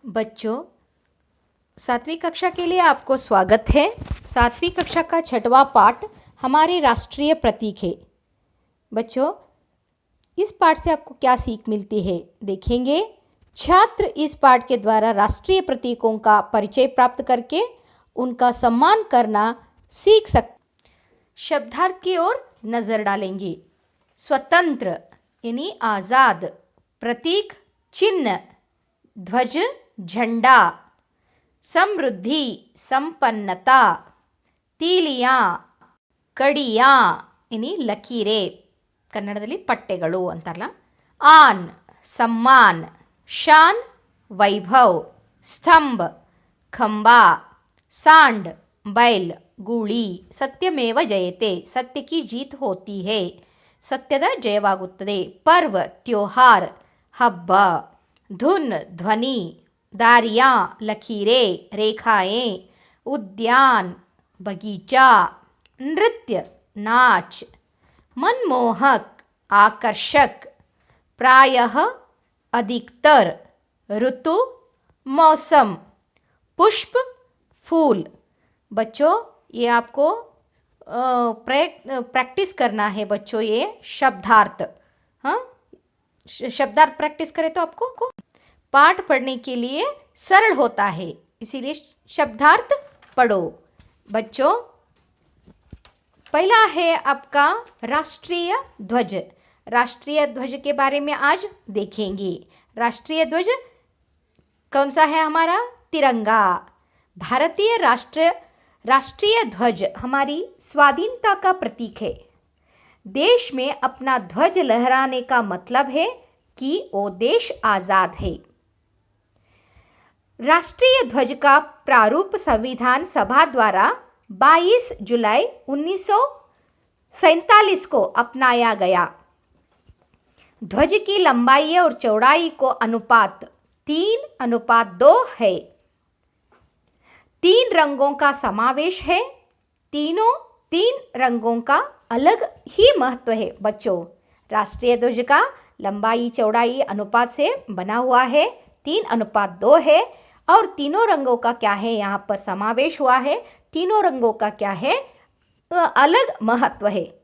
बच्चों, 7वीं कक्षा के लिए आपको स्वागत है। 7वीं कक्षा का 6वां पाठ हमारे राष्ट्रीय प्रतीक है। बच्चों, इस पाठ से आपको क्या सीख मिलती है देखेंगे। छात्र इस पाठ के द्वारा राष्ट्रीय प्रतीकों का परिचय प्राप्त करके उनका सम्मान करना सीख सकते। शब्दार्थ की ओर नज़र डालेंगे। स्वतंत्र यानी आज़ाद, प्रतीक चिन्ह, ध्वज झंडा, समृद्धि संपन्नता, तीलियाँ ಕಡಿಯಾ ಇನಿ ಲಕೀರೆ, ಕನ್ನಡದಲ್ಲಿ ಪಟ್ಟೆಗಳು ಅಂತಾರಲ್ಲ. ಆನ್ ಸಮ್ಮಾನ್, ಶಾನ್ ವೈಭವ್, ಸ್ತಂಭ ಖಂಬಾ, सांड बैल ಗೂಳಿ, ಸತ್ಯಮೇವ ಜಯತೆ ಸತ್ಯ ಕಿ ಜೀತ್ ಹೋತಿ ಹೈ, ಸತ್ಯದ ಜಯವಾಗುತ್ತದೆ. पर्व त्योहार हब्ब, धुन ध्वनि, दारियाँ लकीरें रेखाएं, उद्यान बगीचा, नृत्य नाच, मनमोहक आकर्षक, प्रायः अधिकतर, ऋतु मौसम, पुष्प फूल. बच्चों, ये आपको प्रैक्टिस करना है बच्चों, ये शब्दार्थ. हाँ, शब्दार्थ प्रैक्टिस करें तो आपको पाठ पढ़ने के लिए सरल होता है, इसीलिए शब्दार्थ पढ़ो. बच्चों, पहला है आपका राष्ट्रीय ध्वज. राष्ट्रीय ध्वज के बारे में आज देखेंगे. राष्ट्रीय ध्वज कौन सा है? हमारा तिरंगा. भारतीय राष्ट्रीय ध्वज हमारी स्वाधीनता का प्रतीक है. देश में अपना ध्वज लहराने का मतलब है कि वो देश आज़ाद है. राष्ट्रीय ध्वज का प्रारूप संविधान सभा द्वारा 22 जुलाई 1947 को अपनाया गया. ध्वज की लंबाई और चौड़ाई को अनुपात 3:2 है. 3 रंगों का समावेश है. तीन रंगों का अलग ही महत्व है. बच्चों, राष्ट्रीय ध्वज का लंबाई चौड़ाई अनुपात से बना हुआ है, 3:2 है. और तीनों रंगों का क्या है? यहाँ पर समावेश हुआ है. तीनों रंगों का क्या है? अलग महत्व है.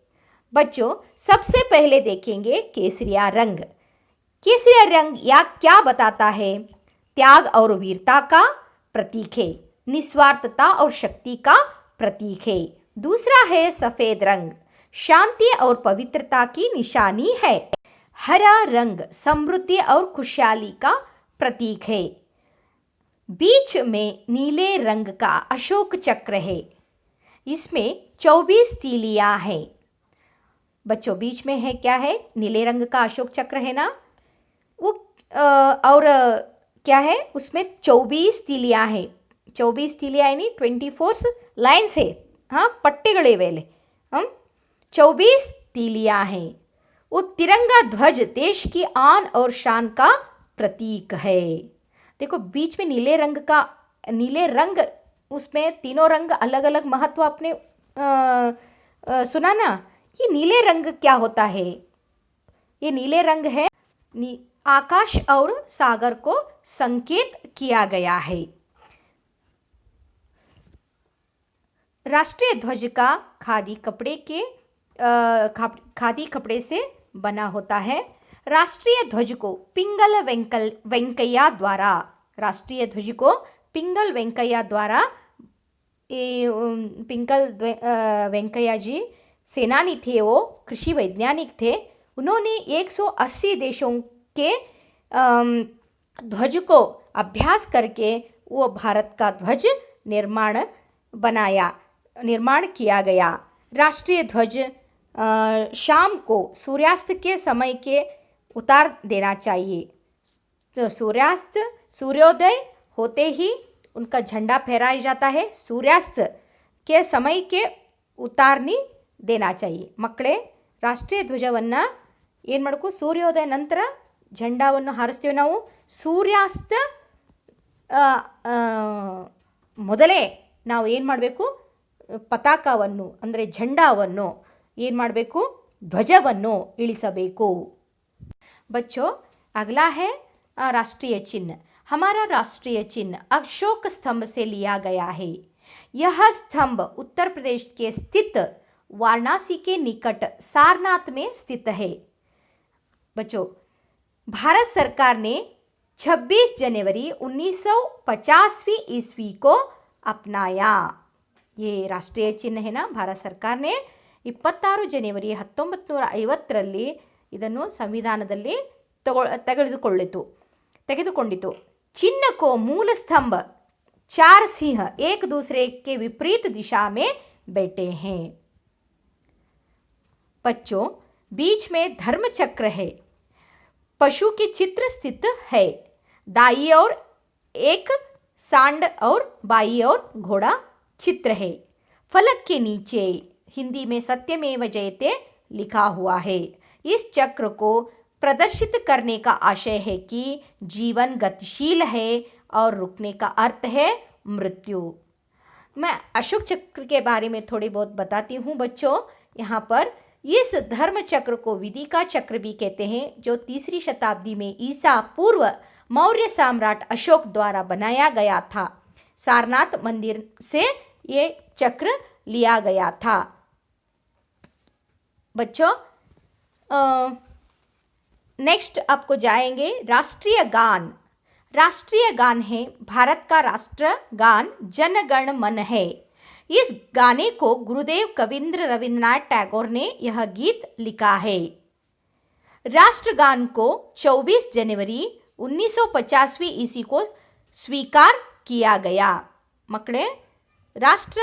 बच्चों, सबसे पहले देखेंगे केसरिया रंग. केसरिया रंग या क्या बताता है? त्याग और वीरता का प्रतीक है. निस्वार्थता और शक्ति का प्रतीक है. दूसरा है सफ़ेद रंग, शांति और पवित्रता की निशानी है. हरा रंग समृद्धि और खुशहाली का प्रतीक है. बीच में नीले रंग का अशोक चक्र है. इसमें 24 तीलियाँ हैं. बच्चों, बीच में है क्या है? नीले रंग का अशोक चक्र है ना, वो और क्या है? उसमें 24 तीलियाँ हैं. 24 तीलियाँ यानी 24 लाइन्स है. हाँ, पट्टेगड़े वेले हम 24 तीलियाँ हैं. वो तिरंगा ध्वज देश की आन और शान का प्रतीक है. देखो, बीच में नीले रंग, उसमें तीनों रंग अलग अलग महत्व आपने सुना ना. ये नीले रंग क्या होता है? ये नीले रंग है आकाश और सागर को संकेत किया गया है. राष्ट्रीय ध्वज का खादी कपड़े से बना होता है. राष्ट्रीय ध्वज को पिंगल वेंकैया द्वारा पिंगल वेंकैया जी सेनानी थे. वो कृषि वैज्ञानिक थे. उन्होंने 180 देशों के ध्वज को अभ्यास करके वो भारत का ध्वज निर्माण किया गया. राष्ट्रीय ध्वज शाम को सूर्यास्त के समय के उतार देना चाहिए. तो सूर्योदय होते ही उनका झंडा फहराया जाता है. सूर्यास्त के समय के ಉತ್ತಾರ್ನಿ ದೇನಾ चाहिए. ಮಕ್ಕಳೇ, ರಾಷ್ಟ್ರೀಯ ಧ್ವಜವನ್ನು ಏನು ಮಾಡಬೇಕು? ಸೂರ್ಯೋದಯ ನಂತರ झंडाವನ್ನು ಹಾರಿಸ್ತೀವಿ ನಾವು. ಸೂರ್ಯಾಸ್ತ ಮೊದಲೇ ನಾವು ಏನು ಮಾಡಬೇಕು? ಪತಾಕವನ್ನು ಅಂದರೆ झंडाವನ್ನು ಏನು ಮಾಡಬೇಕು? ಧ್ವಜವನ್ನು ಇಳಿಸಬೇಕು. बच्चों, अगला है राष्ट्रीय चिन्ह. हमारा राष्ट्रीय चिन्ह अशोक स्तंभ से लिया गया है। यह स्तंभ उत्तर प्रदेश के स्थित वाराणसी के निकट सारनाथ में स्थित है। बच्चों, भारत सरकार ने 26 जनवरी 1950 ईस्वी को अपनाया। ये राष्ट्रीय चिन्ह है ना, भारत सरकार ने 26 ಜನವರಿ 1950ರಲ್ಲಿ ಇದನ್ನು ಸಂವಿಧಾನದಲ್ಲಿ ತೆಗೆದುಕೊಂಡಿತು। चिन्ह को मूल स्तंभ 4 सिंह एक दूसरे के विपरीत दिशा में बैठे हैं। बच्चों, बीच में धर्म चक्र है। पशु की चित्र स्थित है। दाई ओर एक सांड और बाई ओर घोड़ा चित्र है। फलक के नीचे हिंदी में सत्यमेव जयते लिखा हुआ है। इस चक्र को प्रदर्शित करने का आशय है कि जीवन गतिशील है और रुकने का अर्थ है मृत्यु। मैं अशोक चक्र के बारे में थोड़ी बहुत बताती हूँ बच्चों। यहाँ पर इस धर्म चक्र को विधि का चक्र भी कहते हैं, जो 3री शताब्दी में ईसा पूर्व मौर्य सम्राट अशोक द्वारा बनाया गया था। सारनाथ मंदिर से ये चक्र लिया गया था। बच्चों, नेक्स्ट आपको जाएंगे राष्ट्रीय गान। राष्ट्रीय गान है भारत का राष्ट्र गान जन गण मन है। इस गाने को गुरुदेव कविंद्र रविंद्रनाथ टैगोर ने यह गीत लिखा है। राष्ट्रगान को 24 जनवरी 1950 ईस्वी को स्वीकार किया गया। ಮಕ್ಕಳೇ, ರಾಷ್ಟ್ರಗಾನವನ್ನು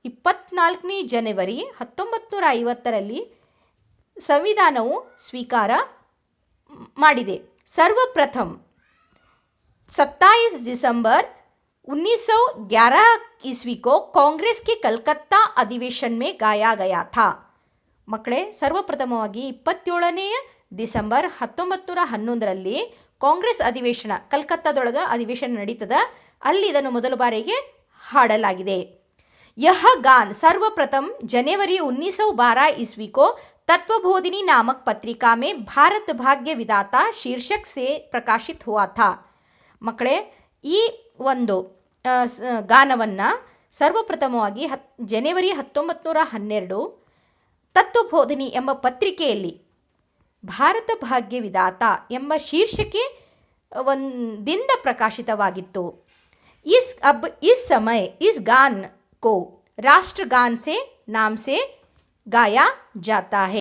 24 ಜನವರಿ 1950ರಲ್ಲಿ ಸಂವಿಧಾನವು ಸ್ವೀಕಾರ ಮಾಡಿದೆ। सर्वप्रथम 27 दिसंबर 1911 ईस्वी को कांग्रेस के कलकत्ता अधिवेशन में गाया गया था। ಮಕ್ಕಳೇ, ಸರ್ವಪ್ರಥಮವಾಗಿ 27ನೇ ಡಿಸೆಂಬರ್ 1911ರಲ್ಲಿ ಕಾಂಗ್ರೆಸ್ ಅಧಿವೇಶನ ಕಲ್ಕತ್ತಾದೊಳಗೆ ಅಧಿವೇಶನ ನಡೀತದ, ಅಲ್ಲಿ ಇದನ್ನು ಮೊದಲ ಬಾರಿಗೆ ಹಾಡಲಾಗಿದೆ। यह गान सर्वप्रथम जनवरी 1912 ईस्वी को तत्वबोधिनी नामक पत्रिका में भारत भाग्य विधाता शीर्षक से प्रकाशित हुआ था। ಮಕ್ಕಳೇ, ಈ ಒಂದು ಗಾನವನ್ನು ಸರ್ವಪ್ರಥಮವಾಗಿ ಜನವರಿ 1912 ತತ್ವಬೋಧಿನಿ ಎಂಬ ಪತ್ರಿಕೆಯಲ್ಲಿ ಭಾರತ ಭಾಗ್ಯ ವಿಧಾತ ಎಂಬ ಶೀರ್ಷಿಕೆ ದಿಂದ ಪ್ರಕಾಶಿತವಾಗಿತ್ತು। इस समय इस गान को राष्ट्रगान से नाम से गाया जाता है।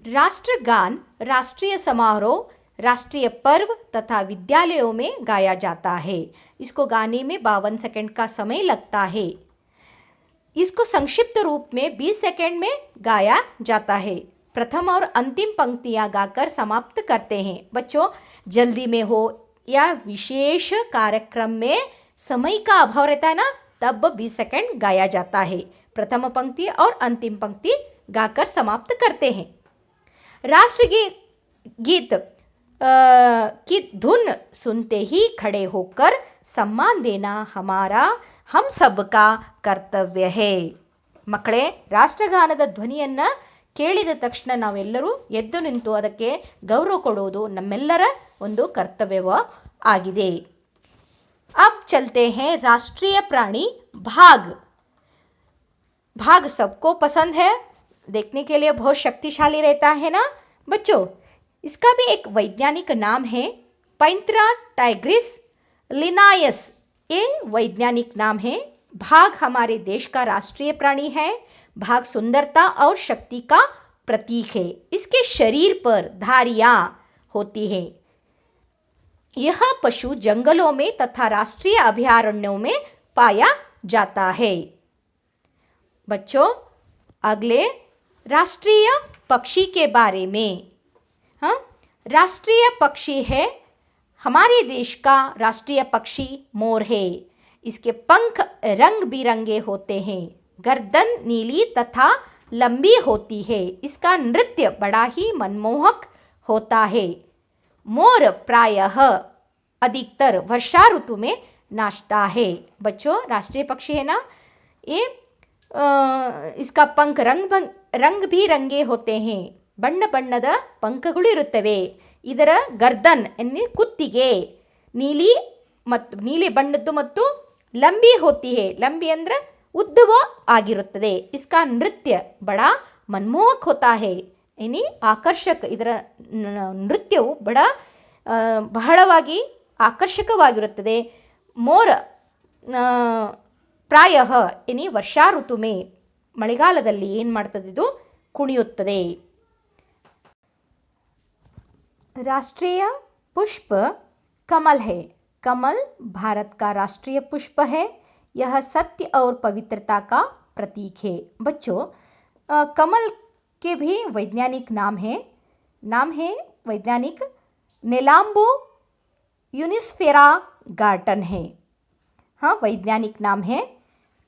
राष्ट्रगान राष्ट्रीय समारोह, राष्ट्रीय पर्व तथा विद्यालयों में गाया जाता है। इसको गाने में 52 सेकंड का समय लगता है। इसको संक्षिप्त रूप में 20 सेकंड में गाया जाता है। प्रथम और अंतिम पंक्तियां गाकर समाप्त करते हैं। बच्चों, जल्दी में हो या विशेष कार्यक्रम में समय का अभाव रहता है ना, तब 20 सेकंड गाया जाता है। प्रथम पंक्ति और अंतिम पंक्ति गाकर समाप्त करते हैं। राष्ट्रगीत की धुन सुनते ही खड़े होकर सम्मान देना हमारा हम सबका ಕರ್ತವ್ಯ है। ಮಕ್ಕಳೇ, ರಾಷ್ಟ್ರಗಾನದ ಧ್ವನಿಯನ್ನು ಕೇಳಿದ ತಕ್ಷಣ ನಾವೆಲ್ಲರೂ ಎದ್ದು ನಿಂತು ಅದಕ್ಕೆ ಗೌರವ ಕೊಡುವುದು ನಮ್ಮೆಲ್ಲರ ಒಂದು ಕರ್ತವ್ಯವ ಆಗಿದೆ। अब चलते हैं राष्ट्रीय प्राणी बाघ। बाघ सबको पसंद है, देखने के लिए बहुत शक्तिशाली रहता है ना बच्चों। इसका भी एक वैज्ञानिक नाम है पैंथेरा टाइग्रिस लिनायस, ये वैज्ञानिक नाम है। बाघ हमारे देश का राष्ट्रीय प्राणी है। बाघ सुंदरता और शक्ति का प्रतीक है। इसके शरीर पर धारियां होती हैं। यह पशु जंगलों में तथा राष्ट्रीय अभयारण्यों में पाया जाता है। बच्चों, अगले राष्ट्रीय पक्षी के बारे में। राष्ट्रीय पक्षी है, हमारे देश का राष्ट्रीय पक्षी मोर है। इसके पंख रंग बिरंगे होते हैं। गर्दन नीली तथा लंबी होती है। इसका नृत्य बड़ा ही मनमोहक होता है। मोर प्रायः अधिकतर वर्षा ऋतु में नाचता है। बच्चों, राष्ट्रीय पक्षी है ना, ये इसका पंख रंग भी रंगे होते हैं। ಬಣ್ಣ ಬಣ್ಣದ ಪಂಖಗಳು ಇರುತ್ತವೆ। ಇದರ ಗರ್ದನ್ ಎನ್ನಿ ಕುತ್ತಿಗೆ ನೀಲಿ ಬಣ್ಣದ್ದು ಮತ್ತು ಲಂಬಿ ಹೋತಿ ಹೇ. ಲಂಬಿ ಅಂದರೆ ಉದ್ದವ ಆಗಿರುತ್ತದೆ. ಇಸ್ಕಾ ನೃತ್ಯ ಬಡ ಮನ್ಮೋಹಕ್ ಹೋತಾ ಹೇ ಎನಿ ಆಕರ್ಷಕ. ಇದರ ನೃತ್ಯವು ಬಹಳವಾಗಿ ಆಕರ್ಷಕವಾಗಿರುತ್ತದೆ. ಮೋರ ಪ್ರಾಯ ಎನಿ ವರ್ಷಾ ಋತುಮೆ ಮಳೆಗಾಲದಲ್ಲಿ ಏನು ಮಾಡ್ತದೆ ಇದು ಕುಣಿಯುತ್ತದೆ. राष्ट्रीय पुष्प कमल है. कमल भारत का राष्ट्रीय पुष्प है. यह सत्य और पवित्रता का प्रतीक है. बच्चों, कमल के भी वैज्ञानिक नाम है वैज्ञानिक नेलाम्बो यूनिस्फेरा गार्टन है. हाँ, वैज्ञानिक नाम है.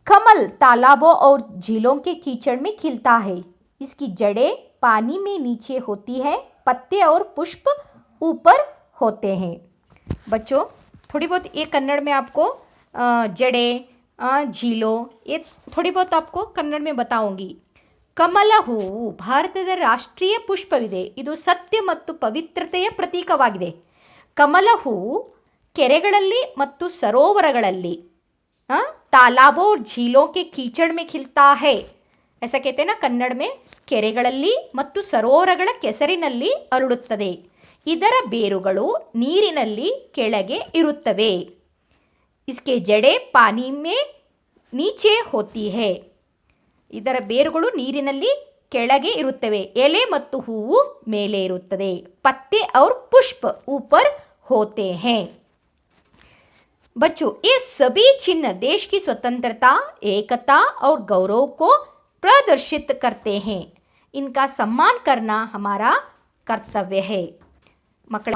कमल तालाबों और झीलों के कीचड़ में खिलता है. इसकी जड़ें पानी में नीचे होती है. पत्ते और पुष्प ऊपर होते हैं. बच्चों, थोड़ी बहुत ये कन्नड़ में आपको जड़ें, झीलों, ये थोड़ी बहुत आपको कन्नड़ में बताऊंगी. ಕಮಲ ಹೂವು ಭಾರತದ ರಾಷ್ಟ್ರೀಯ ಪುಷ್ಪವಿದೆ. ಇದು ಸತ್ಯ ಮತ್ತು ಪವಿತ್ರತೆಯ ಪ್ರತೀಕವಾಗಿದೆ. ಕಮಲ ಹೂವು ಕೆರೆಗಳಲ್ಲಿ ಮತ್ತು ಸರೋವರಗಳಲ್ಲಿ तालाबों और झीलों के कीचड़ में खिलता है. ऐसा कहते हैं ना कन्नड़ में. ಕೆರೆಗಳಲ್ಲಿ ಮತ್ತು ಸರೋವರಗಳ ಕೆಸರಿನಲ್ಲಿ ಅರಳುತ್ತದೆ. ಇದರ ಬೇರುಗಳು ನೀರಿನಲ್ಲಿ ಕೆಳಗೆ ಇರುತ್ತವೆ. इसके जड़ें पानी में नीचे होती है. ಇದರ ಬೇರುಗಳು ನೀರಿನಲ್ಲಿ ಕೆಳಗೆ ಇರುತ್ತವೆ. ಎಲೆ ಮತ್ತು ಹೂವು ಮೇಲೆ ಇರುತ್ತದೆ. पत्ते और पुष्प ऊपर होते हैं. बच्चों, ये सभी चिन्ह देश की स्वतंत्रता, एकता और गौरव को प्रदर्शित करते हैं. इनका सम्मान करना हमारा कर्तव्य है. मಕ್ಕಳ